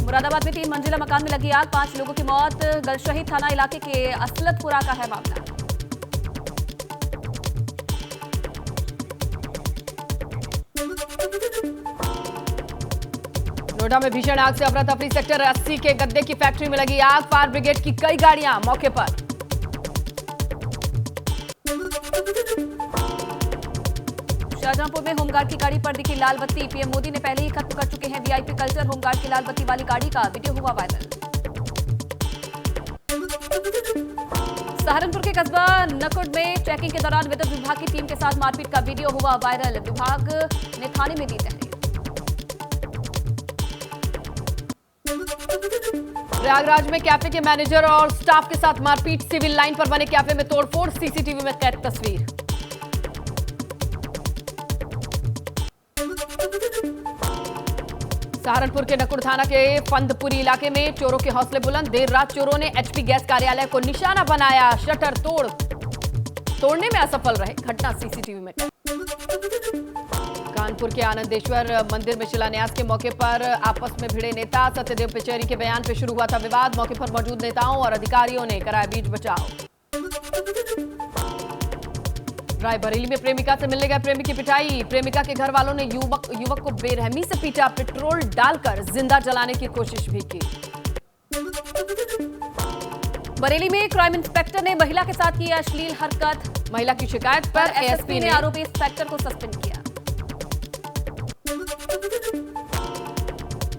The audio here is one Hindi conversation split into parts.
मुरादाबाद में 3 मंजिला मकान में लगी आग, 5 लोगों की मौत। गलशहीद थाना इलाके के असलतपुरा का है मामला। नोएडा में भीषण आग से अफरा तफरी। सेक्टर 80 के गद्दे की फैक्ट्री में लगी आग, फायर ब्रिगेड की कई गाड़ियां मौके पर। शाहजहांपुर में होमगार्ड की गाड़ी पर दिखी लाल बत्ती। पीएम मोदी ने पहले ही खत्म कर चुके हैं वीआईपी कल्चर। होमगार्ड की लाल बत्ती वाली गाड़ी का वीडियो हुआ वायरल। सहारनपुर के कस्बा नकुड में चेकिंग के दौरान विद्युत विभाग की टीम के साथ मारपीट का वीडियो हुआ वायरल। विभाग ने थाने में दी तहरीर। प्रयागराज में कैफे के मैनेजर और स्टाफ के साथ मारपीट। सिविल लाइन पर बने कैफे में तोड़फोड़, सीसीटीवी में कैद तस्वीर। सहारनपुर के नकुड़ थाना के फंदपुरी इलाके में चोरों के हौसले बुलंद। देर रात चोरों ने एचपी गैस कार्यालय को निशाना बनाया। शटर तोड़ने में असफल रहे। घटना सीसीटीवी में कैद। कानपुर के आनंदेश्वर मंदिर में शिलान्यास के मौके पर आपस में भिड़े नेता। सत्यदेव पेचेरी के बयान पर शुरू हुआ था विवाद। मौके पर मौजूद नेताओं और अधिकारियों ने कराया बीच बचाव। रायबरेली में प्रेमिका से मिलने गए प्रेमी की पिटाई। प्रेमिका के घर वालों ने युवक को बेरहमी से पीटा। पेट्रोल डालकर जिंदा जलाने की कोशिश भी की। बरेली में क्राइम इंस्पेक्टर ने महिला के साथ की अश्लील हरकत। महिला की शिकायत पर एएसपी ने आरोपी इंस्पेक्टर को सस्पेंड किया।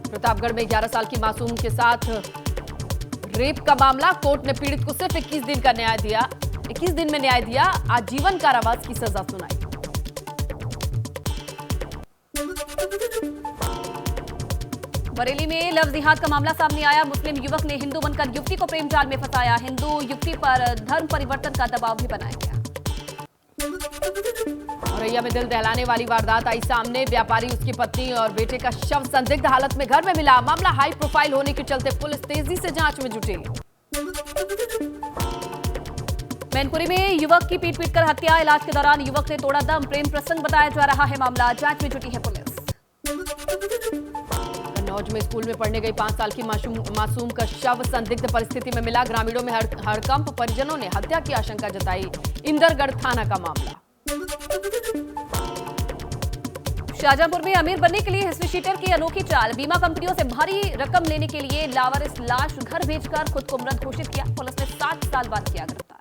प्रतापगढ़ में 11 साल की मासूम के साथ रेप का मामला। कोर्ट ने पीड़ित को सिर्फ 21 दिन का न्याय दिया। 21 दिन में न्याय दिया। आजीवन कारावास की सजा सुनाई। बरेली में लव जिहाद का मामला सामने आया। मुस्लिम युवक ने हिंदू बनकर युवती को प्रेम जाल में फंसाया। हिंदू युवती पर धर्म परिवर्तन का दबाव भी बनाया गया। औरैया में दिल दहलाने वाली वारदात आई सामने। व्यापारी, उसकी पत्नी और बेटे का शव संदिग्ध हालत में घर में मिला। मामला हाई प्रोफाइल होने के चलते पुलिस तेजी से जांच में जुटी। मैनपुरी में युवक की पीट कर हत्या। इलाज के दौरान युवक ने तोड़ा दम। प्रेम प्रसंग बताया जा रहा है मामला। जांच में जुटी है पुलिस। कन्नौज में स्कूल में पढ़ने गई 5 साल की मासूम का शव संदिग्ध परिस्थिति में मिला। ग्रामीणों में हड़कंप। परिजनों ने हत्या की आशंका जताई। इंदरगढ़ थाना का मामला। शाहजहांपुर में अमीर बनने के लिए हिस्ट्री शीटर की अनोखी चाल। बीमा कंपनियों से भारी रकम लेने के लिए लावारिस लाश घर भेजकर खुद को मृत घोषित किया। पुलिस ने 60 साल बाद किया गिरफ्तार।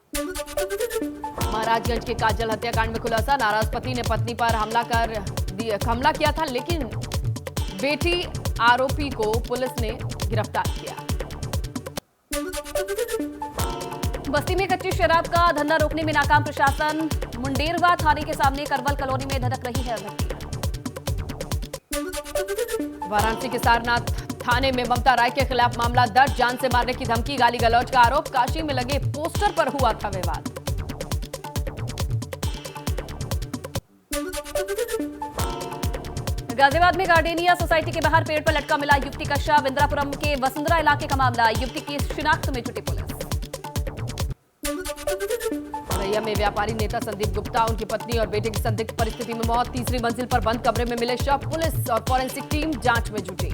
महाराजगंज के काजल हत्याकांड में खुलासा। नाराज पति ने पत्नी पर हमला किया था, लेकिन बेटी आरोपी को पुलिस ने गिरफ्तार किया। बस्ती में कच्ची शराब का धंधा रोकने में नाकाम प्रशासन। मुंडेरवा थाने के सामने करवल कॉलोनी में धधक रही है भट्टी। वाराणसी के सारनाथ थाने में ममता राय के खिलाफ मामला दर्ज। जान से मारने की धमकी, गाली गलौज का आरोप। काशी में लगे पोस्टर पर हुआ था विवाद। गाजियाबाद में गार्डेनिया सोसाइटी के बाहर पेड़ पर लटका मिला युवती का शव। इंदिरापुरम के वसुंधरा इलाके का मामला। युवती की शिनाख्त में जुटी पुलिस। औरैया में व्यापारी नेता संदीप गुप्ता, उनकी पत्नी और बेटे की संदिग्ध परिस्थिति में मौत। तीसरी मंजिल पर बंद कमरे में मिले शव। पुलिस और फॉरेंसिक टीम जांच में जुटी।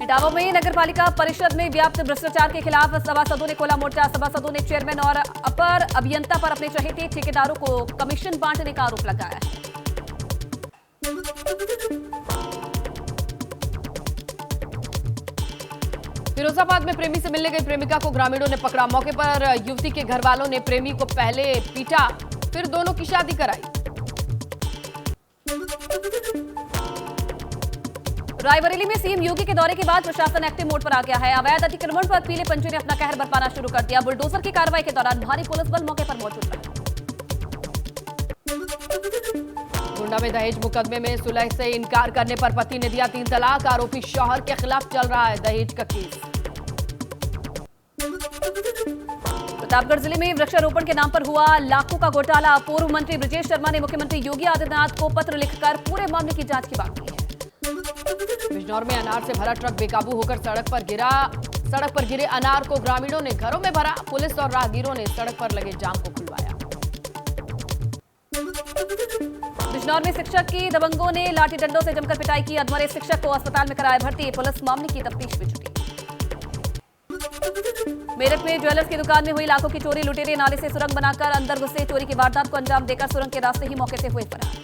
इटावा में नगरपालिका परिषद में व्याप्त भ्रष्टाचार के खिलाफ सभासदों ने खोला मोर्चा। सभासदों ने चेयरमैन और अपर अभियंता पर अपने चहेते ठेकेदारों को कमीशन बांटने का आरोप लगाया है। फिरोजाबाद में प्रेमी से मिलने गई प्रेमिका को ग्रामीणों ने पकड़ा। मौके पर युवती के घर वालों ने प्रेमी को पहले पीटा, फिर दोनों की शादी कराई। रायबरेली में सीएम योगी के दौरे के बाद प्रशासन एक्टिव मोड पर आ गया है। अवैध अतिक्रमण पर पीले पंचे ने अपना कहर बरपाना शुरू कर दिया। बुलडोजर की कार्रवाई के दौरान भारी पुलिस बल मौके पर मौजूद रहा। गोंडा में दहेज मुकदमे में सुलह से इनकार करने पर पति ने दिया 3 तलाक। आरोपी शौहर के खिलाफ चल रहा है दहेज का केस। प्रतापगढ़ जिले में वृक्षारोपण के नाम पर हुआ लाखों का घोटाला। पूर्व मंत्री ब्रजेश शर्मा ने मुख्यमंत्री योगी आदित्यनाथ को पत्र लिखकर पूरे मामले की जांच की मांग की है। बिजनौर में अनार से भरा ट्रक बेकाबू होकर सड़क पर गिरे अनार को ग्रामीणों ने घरों में भरा। पुलिस और राहगीरों ने सड़क पर लगे जाम को खुलवाया। बिजनौर में शिक्षक की दबंगों ने लाठी डंडों से जमकर पिटाई की। अधमरे शिक्षक को अस्पताल में कराया भर्ती। पुलिस मामले की तफ्तीश में जुटी। मेरठ में ज्वेलर्स की दुकान में हुई लाखों की चोरी। लुटेरे नाले से सुरंग बनाकर अंदर घुसे। चोरी की वारदात को अंजाम देकर सुरंग के रास्ते ही मौके से हुए फरार।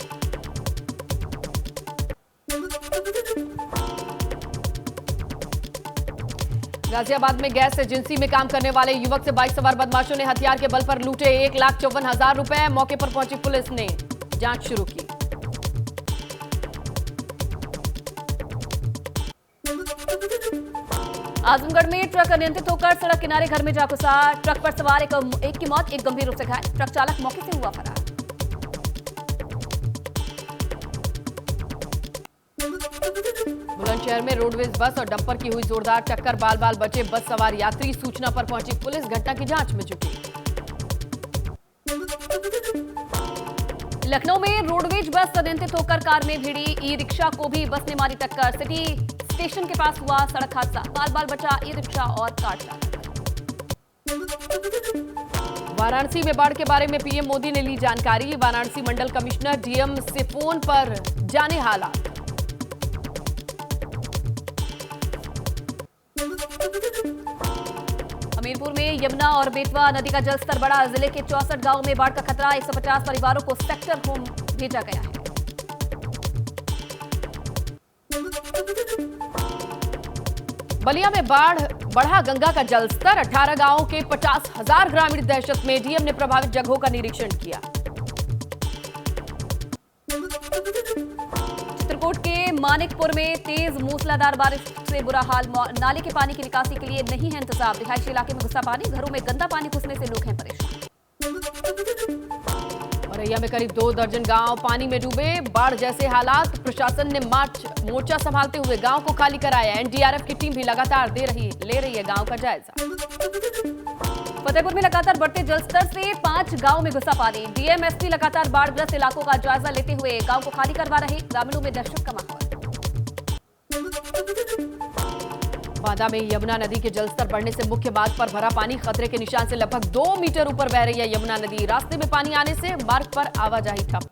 गाजियाबाद में गैस एजेंसी में काम करने वाले युवक से बाइक सवार बदमाशों ने हथियार के बल पर लूटे 1,54,000 रुपए। मौके पर पहुंची पुलिस ने जांच शुरू की। आजमगढ़ में ट्रक अनियंत्रित होकर सड़क किनारे घर में जा घुसा। ट्रक पर सवार एक की मौत, एक गंभीर रूप से घायल। ट्रक चालक मौके से हुआ फरार। बुलंदशहर में रोडवेज बस और डंपर की हुई जोरदार टक्कर। बाल बाल बचे बस सवार यात्री। सूचना पर पहुंची पुलिस घटना की जांच में जुटी। लखनऊ में रोडवेज बस अनियंत्रित होकर कार में भिड़ी। ई रिक्शा को भी बस ने मारी टक्कर। सिटी स्टेशन के पास हुआ सड़क हादसा। बाल बाल बचा ई रिक्शा और कार चालक। वाराणसी में बाढ़ के बारे में पीएम मोदी ने ली जानकारी। वाराणसी मंडल कमिश्नर डीएम से फोन पर जाने हालात। हमीरपुर में यमुना और बेतवा नदी का जलस्तर बढ़ा। जिले के 64 गांवों में बाढ़ का खतरा। 150 परिवारों को सेक्टर होम भेजा गया है। बलिया में बाढ़ बढ़ा गंगा का जलस्तर। 18 गांवों के 50,000 ग्रामीण दहशत में। डीएम ने प्रभावित जगहों का निरीक्षण किया। चित्रकूट के मानिकपुर में तेज मूसलाधार बारिश से बुरा हाल। नाले के पानी की निकासी के लिए नहीं है इंतजाम। रिहायशी इलाके में घुसा पानी। घरों में गंदा पानी घुसने से लोग हैं परेशान। औरैया में करीब 2 दर्जन गांव पानी में डूबे। बाढ़ जैसे हालात। प्रशासन ने मोर्चा संभालते हुए गांव को खाली कराया। एनडीआरएफ की टीम भी लगातार ले रही है गांव का जायजा। फतेहपुर में लगातार बढ़ते जलस्तर से 5 गांव में घुसा पानी। डीएम एसपी लगातार बाढ़ग्रस्त इलाकों का जायजा लेते हुए गांव को खाली करवा रहे। ग्रामीणों में दहशत का माहौल। बांदा में यमुना नदी के जलस्तर बढ़ने से मुख्य मार्ग पर भरा पानी। खतरे के निशान से लगभग 2 मीटर ऊपर बह रही है यमुना नदी। रास्ते में पानी आने से मार्ग पर आवाजाही ठप।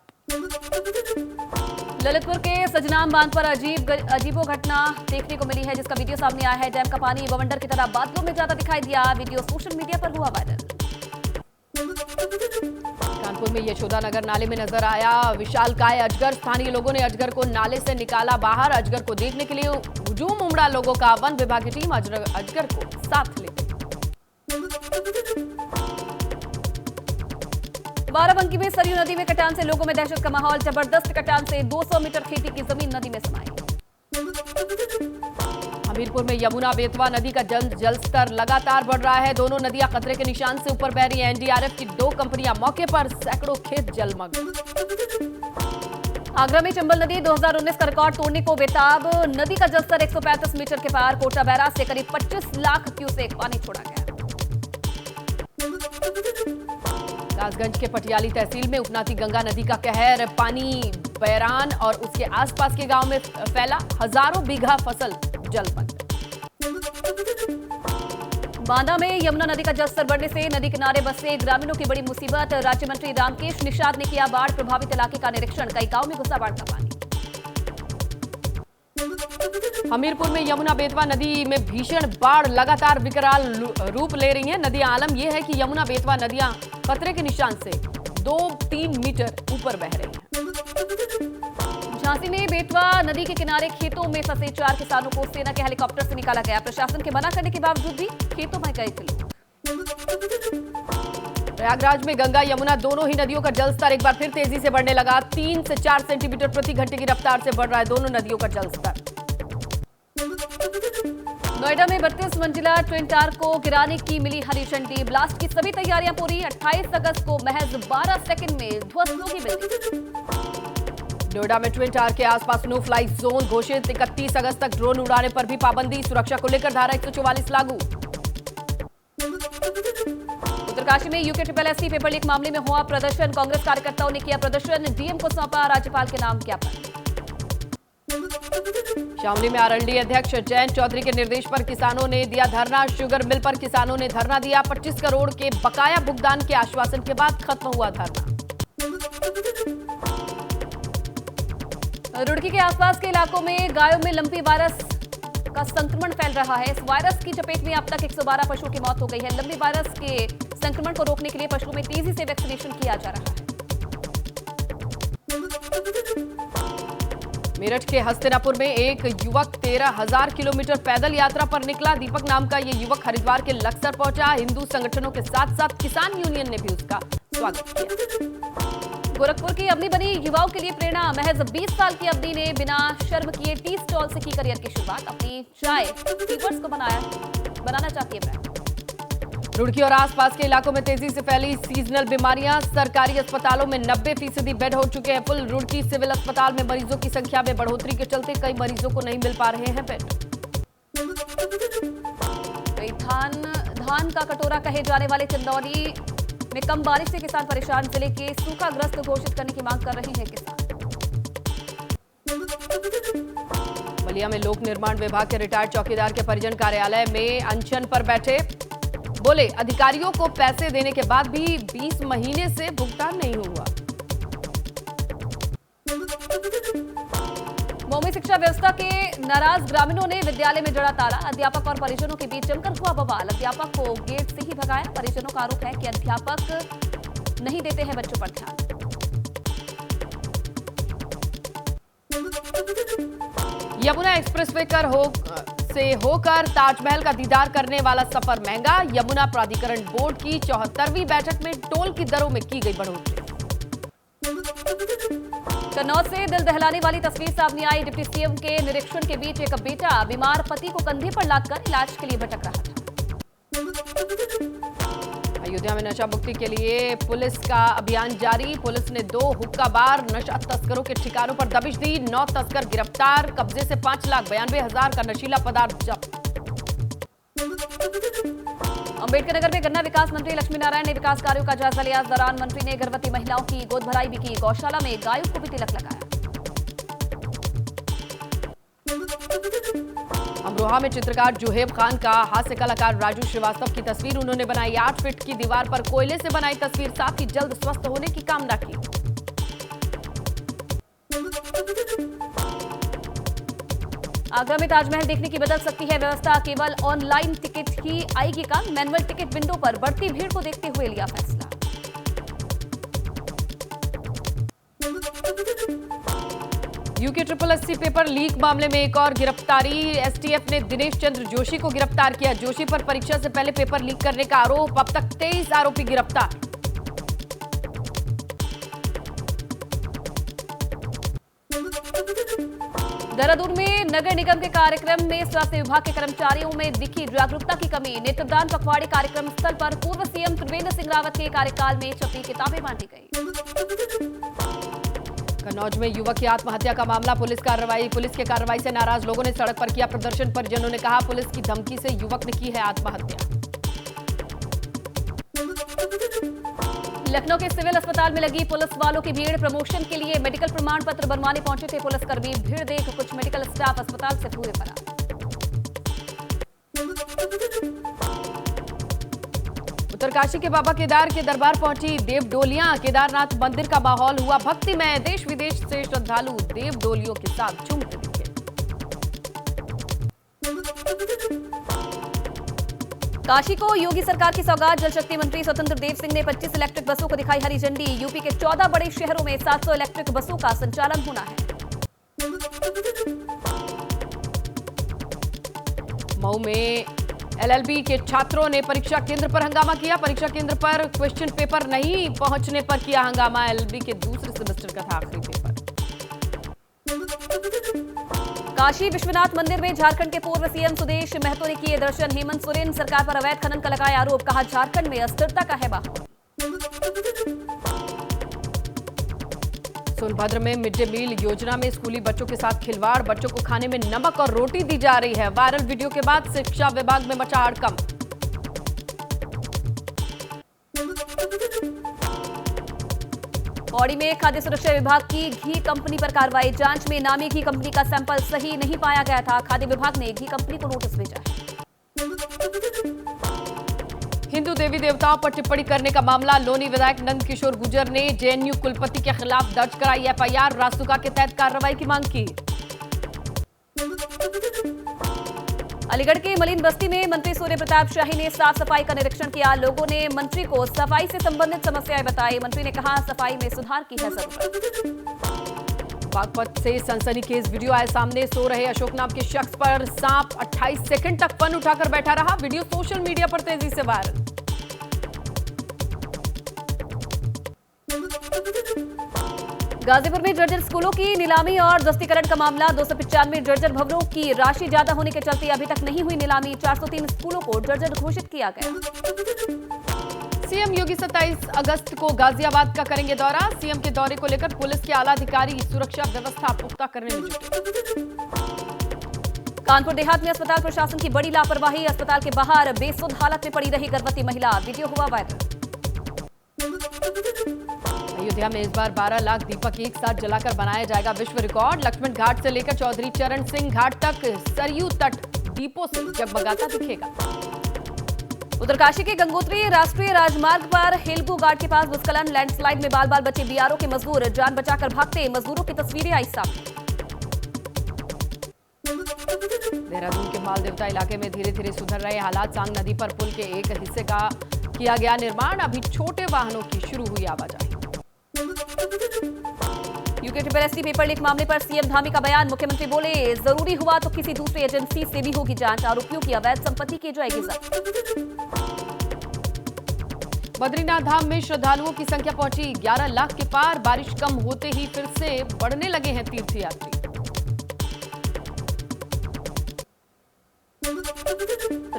ललितपुर के सजनाम बांध पर अजीबो घटना देखने को मिली है, जिसका वीडियो सामने आया है। डैम का पानी बवंडर की तरह बादलों में ज्यादा दिखाई दिया। वीडियो सोशल मीडिया पर हुआ वायरल। कानपुर में यशोदानगर नाले में नजर आया विशालकाय अजगर। स्थानीय लोगों ने अजगर को नाले से निकाला बाहर। अजगर को देखने के लिए हुजूम उमड़ा लोगों का। वन विभाग की टीम अजगर को साथ ले गई। बाराबंकी में सरयू नदी में कटान से लोगों में दहशत का माहौल। जबरदस्त कटान से 200 मीटर खेती की जमीन नदी में समाई। हमीरपुर में यमुना बेतवा नदी का जलस्तर लगातार बढ़ रहा है। दोनों नदियां खतरे के निशान से ऊपर बह रही हैं। एनडीआरएफ की 2 कंपनियां मौके पर। सैकड़ों खेत जलमग्न। आगरा में चंबल नदी 2019 का रिकॉर्ड तोड़ने को बेताब। नदी का जलस्तर 135 मीटर के पार। कोटा बैराज से करीब 25 लाख क्यूसेक पानी छोड़ा गया। कासगंज के पटियाली तहसील में उपनाती गंगा नदी का कहर। पानी बैरान और उसके आसपास के गांव में फैला। हजारों बीघा फसल जलमग्न। बांदा में यमुना नदी का जलस्तर बढ़ने से नदी किनारे बसे ग्रामीणों की बड़ी मुसीबत। राज्य मंत्री रामकेश निषाद ने किया बाढ़ प्रभावित इलाके का निरीक्षण। कई गांव में घुसा बाढ़ का पानी। हमीरपुर में यमुना बेतवा नदी में भीषण बाढ़ लगातार विकराल रूप ले रही है। नदियां आलम यह है कि यमुना बेतवा नदियां खतरे के निशान से 2-3 मीटर ऊपर बह रही हैं। झांसी में बेतवा नदी के किनारे खेतों में फंसे 4 किसानों को सेना के हेलीकॉप्टर से निकाला गया। प्रशासन के मना करने के बावजूद भी खेतों में गए थे लोग। प्रयागराज में गंगा यमुना दोनों ही नदियों का जलस्तर एक बार फिर तेजी से बढ़ने लगा। 3 से 4 सेंटीमीटर प्रति घंटे की रफ्तार से बढ़ रहा है दोनों नदियों का जलस्तर। नोएडा में 32 मंजिला ट्विन टावर को गिराने की मिली हरी झंडी। ब्लास्ट की सभी तैयारियां पूरी। 28 अगस्त को महज 12 सेकंड में ध्वस्त होगी बिल्डिंग। नोएडा में ट्विन टावर के आसपास नो फ्लाई जोन घोषित। 31 अगस्त तक ड्रोन उड़ाने पर भी पाबंदी। सुरक्षा को लेकर धारा 144 लागू। उत्तरकाशी में यूके पेपर लीक मामले में हुआ प्रदर्शन। कांग्रेस कार्यकर्ताओं ने किया प्रदर्शन। डीएम को सौंपा राज्यपाल के नाम ज्ञापन। शामली में आरएलडी अध्यक्ष जयंत चौधरी के निर्देश पर किसानों ने दिया धरना। शुगर मिल पर किसानों ने धरना दिया। 25 करोड़ के बकाया भुगतान के आश्वासन के बाद खत्म हुआ धरना। रुड़की के आसपास के इलाकों में गायों में लंपी वायरस का संक्रमण फैल रहा है। इस वायरस की चपेट में अब तक 112 पशुओं की मौत हो गई है। लंपी वायरस के संक्रमण को रोकने के लिए पशुओं में तेजी से वैक्सीनेशन किया जा रहा है। मेरठ के हस्तिनापुर में एक युवक 13,000 किलोमीटर पैदल यात्रा पर निकला। दीपक नाम का ये युवक हरिद्वार के लक्सर पहुंचा। हिंदू संगठनों के साथ साथ किसान यूनियन ने भी उसका स्वागत किया। गोरखपुर की अवनी बनी युवाओं के लिए प्रेरणा। महज 20 साल की अवनी ने बिना शर्म किए टी स्टॉल से की करियर की शुरुआत। अपनी चाय टीपर्स को बनाना चाहती है ब्रांड। रुड़की और आसपास के इलाकों में तेजी से फैली सीजनल बीमारियां। सरकारी अस्पतालों में 90% बेड हो चुके हैं फुल। रुड़की सिविल अस्पताल में मरीजों की संख्या में बढ़ोतरी के चलते कई मरीजों को नहीं मिल पा रहे हैं बेड। धान का कटोरा कहे जाने वाले चंदौली में कम बारिश से किसान परेशान। जिले के सूखाग्रस्त घोषित करने की मांग कर रहे हैं किसान। बलिया में लोक निर्माण विभाग के रिटायर्ड चौकीदार के परिजन कार्यालय में अनशन पर बैठे। बोले अधिकारियों को पैसे देने के बाद भी 20 महीने से भुगतान नहीं हुआ। मऊ में शिक्षा व्यवस्था के नाराज ग्रामीणों ने विद्यालय में जड़ा ताला। अध्यापक और परिजनों के बीच जमकर हुआ बवाल। अध्यापक को गेट से ही भगाया। परिजनों का आरोप है कि अध्यापक नहीं देते हैं बच्चों पर ध्यान। यमुना एक्सप्रेसवे से होकर ताजमहल का दीदार करने वाला सफर महंगा। यमुना प्राधिकरण बोर्ड की 74वीं बैठक में टोल की दरों में की गई बढ़ोतरी। कन्नौज से दिल दहलाने वाली तस्वीर सामने आई। डिप्टी सीएम के निरीक्षण के बीच एक बेटा बीमार पति को कंधे पर लादकर इलाज के लिए भटक रहा था। अयोध्या में नशा मुक्ति के लिए पुलिस का अभियान जारी। पुलिस ने 2 हुक्का बार नशा तस्करों के ठिकानों पर दबिश दी। 9 तस्कर गिरफ्तार। कब्जे से 5,92,000 का नशीला पदार्थ जब्त। अम्बेडकर नगर में गन्ना विकास मंत्री लक्ष्मी नारायण ने विकास कार्यों का जायजा लिया। इस दौरान मंत्री ने गर्भवती महिलाओं की गोद भराई भी की। गौशाला में गायों को भी तिलक लगाया। अमरोहा में चित्रकार जुहेब खान का हास्य कलाकार राजू श्रीवास्तव की तस्वीर उन्होंने बनाई। 8 फीट की दीवार पर कोयले से बनाई तस्वीर। साथ ही जल्द स्वस्थ होने की कामना की। आगरा में ताजमहल देखने की बदल सकती है व्यवस्था। केवल ऑनलाइन टिकट ही आएगी काम। मैनुअल टिकट विंडो पर बढ़ती भीड़ को देखते हुए लिया फैसला। यूके SSSC पेपर लीक मामले में एक और गिरफ्तारी। एसटीएफ ने दिनेश चंद्र जोशी को गिरफ्तार किया। जोशी पर परीक्षा से पहले पेपर लीक करने का आरोप। अब तक 23 आरोपी गिरफ्तार। देहरादून में नगर निगम के कार्यक्रम में स्वास्थ्य विभाग के कर्मचारियों में दिखी जागरूकता की कमी। नेत्रदान पखवाड़े कार्यक्रम स्थल पर पूर्व सीएम त्रिवेंद्र सिंह रावत के कार्यकाल में छपी किताबें बांटी गई। कन्नौज में युवक की आत्महत्या का मामला। पुलिस के कार्रवाई से नाराज लोगों ने सड़क पर किया प्रदर्शन। परिजनों ने कहा पुलिस की धमकी से युवक ने की है आत्महत्या। लखनऊ के सिविल अस्पताल में लगी पुलिस वालों की भीड़। प्रमोशन के लिए मेडिकल प्रमाण पत्र बनवाने पहुंचे थे पुलिसकर्मी। भीड़ देख कुछ मेडिकल स्टाफ अस्पताल से पूरे फरार। उत्तरकाशी के बाबा केदार के दरबार पहुंची देव डोलियां। केदारनाथ मंदिर का माहौल हुआ भक्तिमय। देश विदेश से श्रद्धालु देव डोलियों के साथ झूमते दिखे। काशी को योगी सरकार की सौगात। जल शक्ति मंत्री स्वतंत्र देव सिंह ने 25 इलेक्ट्रिक बसों को दिखाई हरी झंडी। यूपी के 14 बड़े शहरों में 700 इलेक्ट्रिक बसों का संचालन होना है। मऊ में एलएलबी के छात्रों ने परीक्षा केंद्र पर हंगामा किया। परीक्षा केंद्र पर क्वेश्चन पेपर नहीं पहुंचने पर किया हंगामा। एलएलबी के दूसरे सेमेस्टर का था आखिरी पेपर। काशी विश्वनाथ मंदिर में झारखंड के पूर्व सीएम सुदेश महतो ने किए दर्शन। हेमंत सोरेन सरकार पर अवैध खनन का लगाया आरोप। कहा झारखंड में अस्थिरता का है माहौल। सोनभद्र में मिड डे मील योजना में स्कूली बच्चों के साथ खिलवाड़। बच्चों को खाने में नमक और रोटी दी जा रही है। वायरल वीडियो के बाद शिक्षा विभाग में मचा हड़कंप। पौड़ी में खाद्य सुरक्षा विभाग की घी कंपनी पर कार्रवाई। जांच में नामी घी कंपनी का सैंपल सही नहीं पाया गया था। खाद्य विभाग ने घी कंपनी को नोटिस भेजा है। हिंदू हिंदू देवी देवताओं पर टिप्पणी करने का मामला। लोनी विधायक नंद किशोर गुर्जर ने जेएनयू कुलपति के खिलाफ दर्ज कराई एफआईआर। रासुका के तहत कार्रवाई की मांग की। अलीगढ़ के मलिन बस्ती में मंत्री सूर्य प्रताप शाही ने साफ सफाई का निरीक्षण किया। लोगों ने मंत्री को सफाई से संबंधित समस्याएं बताई। मंत्री ने कहा सफाई में सुधार की है जरूरत। बागपत से सनसनीखेज वीडियो आए सामने। सो रहे अशोक नाम के शख्स पर सांप 28 सेकंड तक फन उठाकर बैठा रहा। वीडियो सोशल मीडिया पर तेजी से वायरल। गाजीपुर में जर्जर स्कूलों की नीलामी और ध्वस्तीकरण का मामला। 295 जर्जर भवनों की राशि ज्यादा होने के चलते अभी तक नहीं हुई नीलामी। 403 स्कूलों को जर्जर घोषित किया गया। सीएम योगी 27 अगस्त को गाजियाबाद का करेंगे दौरा। सीएम के दौरे को लेकर पुलिस के आला अधिकारी सुरक्षा व्यवस्था पुख्ता करने में जुटे। कानपुर देहात में अस्पताल प्रशासन की बड़ी लापरवाही। अस्पताल के बाहर बेसुध हालत में पड़ी रही गर्भवती महिला। वीडियो हुआ वायरल। अयोध्या में इस बार 12 लाख दीपक एक साथ जलाकर बनाया जाएगा विश्व रिकॉर्ड। लक्ष्मण घाट से लेकर चौधरी चरण सिंह घाट तक सरयू तट दीपों से जगमगाता दिखेगा। उत्तरकाशी के गंगोत्री राष्ट्रीय राजमार्ग पर हेलगू घाट के पास भूस्खलन। लैंडस्लाइड में बाल बाल बचे बीआरओ के मजदूर जान बचाकर भागते। मजदूरों की तस्वीरें आई सामने। देहरादून के मालदेवता इलाके में धीरे धीरे सुधर रहे हालात। सांग नदी पर पुल के एक हिस्से का किया गया निर्माण। अभी छोटे वाहनों की शुरू हुई आवाजाही। UK triple ST paper leak मामले पर सीएम धामी का बयान। मुख्यमंत्री बोले जरूरी हुआ तो किसी दूसरी एजेंसी से भी होगी जांच। आरोपियों की अवैध संपत्ति की जाएगी जब्त। बद्रीनाथ धाम में श्रद्धालुओं की संख्या पहुंची 11 लाख के पार। बारिश कम होते ही फिर से बढ़ने लगे हैं तीर्थयात्री।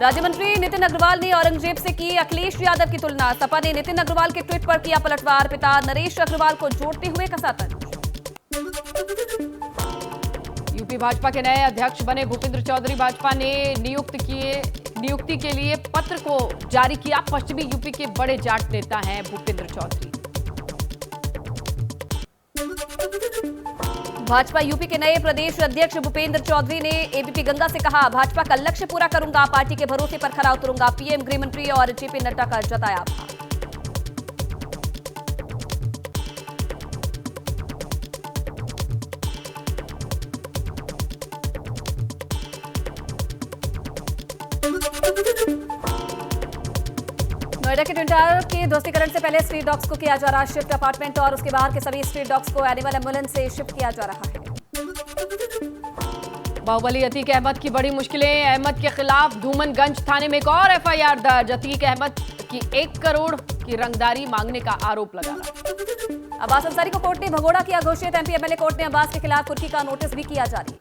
राज्य मंत्री नितिन अग्रवाल ने औरंगजेब से की अखिलेश यादव की तुलना। सपा ने नितिन अग्रवाल के ट्वीट पर किया पलटवार। पिता नरेश अग्रवाल को जोड़ते हुए कसा तंज। यूपी भाजपा के नए अध्यक्ष बने भूपेंद्र चौधरी। भाजपा ने नियुक्ति के लिए पत्र को जारी किया। पश्चिमी यूपी के बड़े जाट नेता हैं भूपेंद्र चौधरी। भाजपा यूपी के नए प्रदेश अध्यक्ष भूपेंद्र चौधरी ने एबीपी गंगा से कहा भाजपा का लक्ष्य पूरा करूंगा। पार्टी के भरोसे पर खरा उतरूंगा। पीएम गृह मंत्री और जेपी नड्डा का जताया आभार। नोएडा के ट्विन टावर के ध्वस्तीकरण से पहले स्ट्रीट डॉग्स को किया जा रहा शिफ्ट। अपार्टमेंट और उसके बाहर के सभी स्ट्रीट डॉग्स को एनिमल एम्बुलेंस से शिफ्ट किया जा रहा है। बाहुबली अतीक अहमद की बड़ी मुश्किलें। अहमद के खिलाफ धूमनगंज थाने में एक और एफआईआर दर्ज। अतीक अहमद की 1 करोड़ की रंगदारी मांगने का आरोप लगा रहा। अब्बास अंसारी को कोर्ट ने भगोड़ा किया घोषित। एमपी एमएलए कोर्ट ने अब्बास के खिलाफ कुर्की का नोटिस भी किया जारी।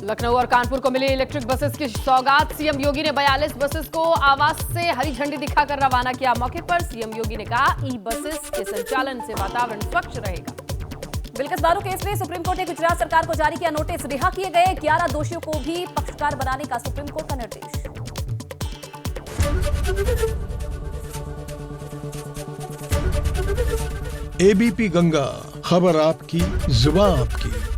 लखनऊ और कानपुर को मिली इलेक्ट्रिक बसेस की सौगात। सीएम योगी ने 42 बसेस को आवास से हरी झंडी दिखाकर रवाना किया। मौके पर सीएम योगी ने कहा ई बसेस के संचालन से वातावरण स्वच्छ रहेगा। बिल्किस बारो केस में सुप्रीम कोर्ट ने गुजरात सरकार को जारी किया नोटिस। रिहा किए गए 11 दोषियों को भी पक्षकार बनाने का सुप्रीम कोर्ट का निर्देश। एबीपी गंगा, खबर आपकी, जुबान आपकी।